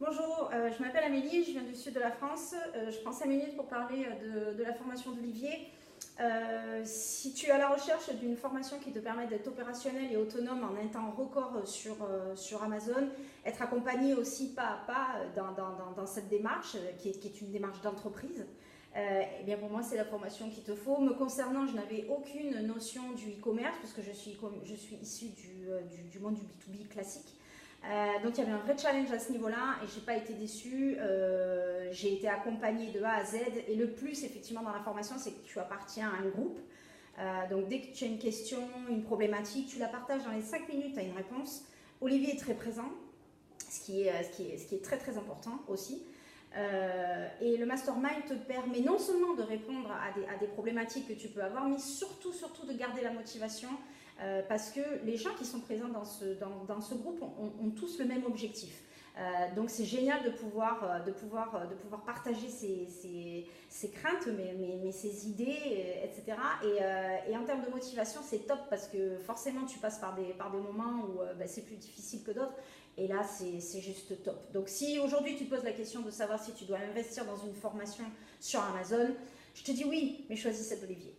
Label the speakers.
Speaker 1: Bonjour, je m'appelle Amélie, je viens du sud de la France. Je prends 5 minutes pour parler de la formation d'Olivier. Si tu es à la recherche d'une formation qui te permet d'être opérationnel et autonome en un temps record sur Amazon, être accompagné aussi pas à pas dans cette démarche qui est une démarche d'entreprise, eh bien pour moi c'est la formation qu'il te faut. Me concernant, je n'avais aucune notion du e-commerce puisque je suis issue du monde du B2B classique. Donc il y avait un vrai challenge à ce niveau-là et je n'ai pas été déçue. J'ai été accompagnée de A à Z et le plus effectivement dans la formation, c'est que tu appartiens à un groupe. Donc dès que tu as une question, une problématique, tu la partages dans les 5 minutes, tu as une réponse. Olivier est très présent, ce qui est très très important aussi. Et le mastermind te permet non seulement de répondre à des problématiques que tu peux avoir, mais surtout de garder la motivation parce que les gens qui sont présents dans ce groupe ont tous le même objectif. Donc c'est génial de pouvoir partager ses craintes, mais ses idées, etc. Et en termes de motivation, c'est top parce que forcément tu passes par des moments où c'est plus difficile que d'autres. Et là, c'est juste top. Donc si aujourd'hui tu te poses la question de savoir si tu dois investir dans une formation sur Amazon, je te dis oui, mais choisis celle d'Olivier.